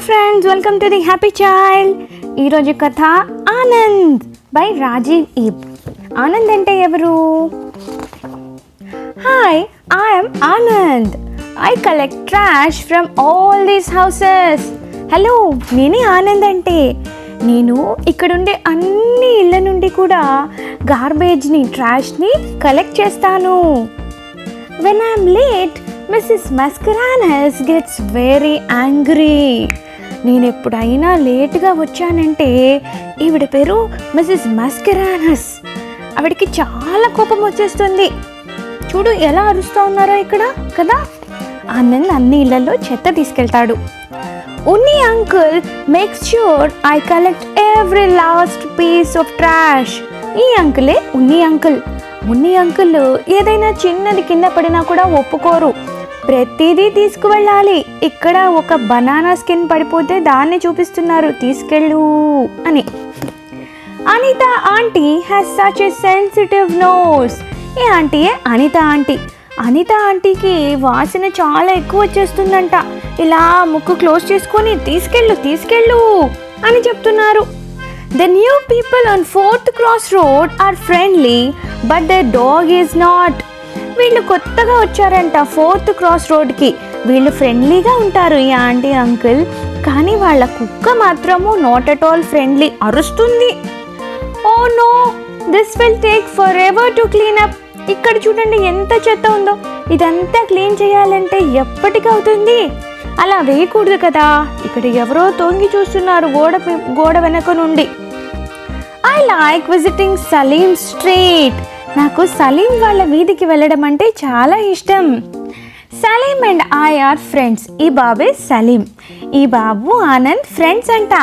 Friends, welcome to the happy child. ఈరోజు కథ Anand by Rajiv ఈబ్. Anand అంటే ఎవరు? Hi, I'm Anand. I collect trash from all these houses. Hello, నేనే ఆనంద్ అంటే. నేను ఇక్కడుండే అన్ని ఇళ్ళ నుండి కూడా గార్బేజ్ని, ట్రాష్ని కలెక్ట్ చేస్తాను. When I'm late, Mrs. Mascarenhas gets very angry. నేను ఎప్పుడైనా లేట్గా వచ్చానంటే ఈవిడ పేరు మిస్సెస్ మస్కరానస్. ఆవిడకి చాలా కోపం వచ్చేస్తుంది. చూడు ఎలా అరుస్తూ ఉన్నారో ఇక్కడ కదా. ఆనంద్ అన్ని ఇళ్లలో చెత్త తీసుకెళ్తాడు. Unni uncle makes sure I collect every last piece of trash. ఈ అంకులే ఉన్ని అంకుల్. ఉన్ని అంకుల్ ఏదైనా చిన్నది కింద పడినా కూడా ఒప్పుకోరు. ప్రతిదీ తీసుకువెళ్ళాలి. ఇక్కడ ఒక బనానా స్కిన్ పడిపోతే దాన్ని చూపిస్తున్నారు, తీసుకెళ్ళు అని. Anita aunty has such a sensitive nose. ఈ ఆంటీయే అనిత ఆంటీ. అనిత ఆంటీకి వాసన చాలా ఎక్కువ వచ్చేస్తుందంట. ఇలా ముక్కు క్లోజ్ చేసుకొని తీసుకెళ్ళు తీసుకెళ్ళు అని చెప్తున్నారు. The new people on 4th Cross Road are friendly, but their dog is not. వీళ్ళు కొత్తగా వచ్చారంట 4th Cross Roadకి. వీళ్ళు ఫ్రెండ్లీగా ఉంటారు ఈ ఆంటీ అంకుల్, కానీ వాళ్ళ కుక్క మాత్రము నాట్ అట్ ఆల్ ఫ్రెండ్లీ, అరుస్తుంది. Oh no, this will take forever to clean up. ఇక్కడ చూడండి ఎంత చెత్త ఉందో. ఇదంతా క్లీన్ చేయాలంటే ఎప్పటికి అవుతుంది? అలా వేయకూడదు కదా. ఇక్కడ ఎవరో తొంగి చూస్తున్నారు గోడ వెనక నుండి. I like visiting Salim street. నాకు సలీం వాళ్ళ వీధికి వెళ్ళడం అంటే చాలా ఇష్టం. Salim and I are friends. ఈ బాబే సలీం, ఈ బాబు ఆనంద్ ఫ్రెండ్స్ అంట.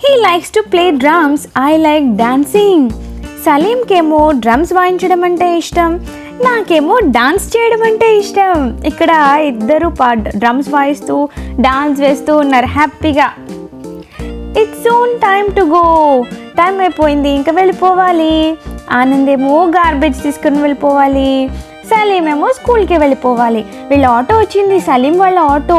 He likes to play drums, I like dancing. సలీంకేమో డ్రమ్స్ వాయించడం అంటే ఇష్టం, నాకేమో డాన్స్ చేయడం అంటే ఇష్టం. ఇక్కడ ఇద్దరు డ్రమ్స్ వాయిస్తూ డాన్స్ వేస్తూ ఉన్నారు హ్యాపీగా. It's soon time to go. Time అయిపోయింది, ఇంకా వెళ్ళిపోవాలి. ఆనంద్ ఏమో గార్బేజ్ తీసుకుని వెళ్ళిపోవాలి, సలీం ఏమో స్కూల్కి వెళ్ళిపోవాలి. వీళ్ళ ఆటో వచ్చింది, సలీం వాళ్ళ ఆటో.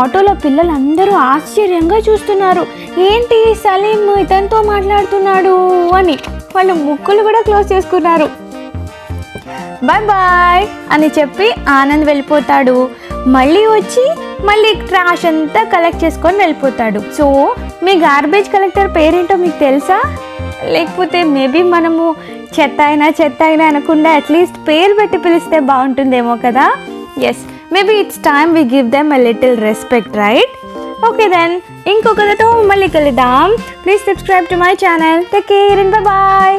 ఆటోలో పిల్లలందరూ ఆశ్చర్యంగా చూస్తున్నారు. ఏంటి సలీం ఇతనితో మాట్లాడుతున్నాడు అని. వాళ్ళు ముక్కులు కూడా క్లోజ్ చేసుకున్నారు. బాయ్ బాయ్ అని చెప్పి ఆనంద్ వెళ్ళిపోతాడు. మళ్ళీ వచ్చి మళ్ళీ ట్రాష్ అంతా కలెక్ట్ చేసుకొని వెళ్ళిపోతాడు. సో మీ గార్బేజ్ కలెక్టర్ పేరేంటో మీకు తెలుసా? లేకపోతే మేబీ మనము చెత్త అయినా అనకుండా అట్లీస్ట్ పేరు పెట్టి పిలిస్తే బాగుంటుందేమో కదా. Yes, maybe it's time we give them a little respect, right? Okay then, ఇంకొకరితో మళ్ళీ కలుద్దాం. Please subscribe to my channel. Take care and bye.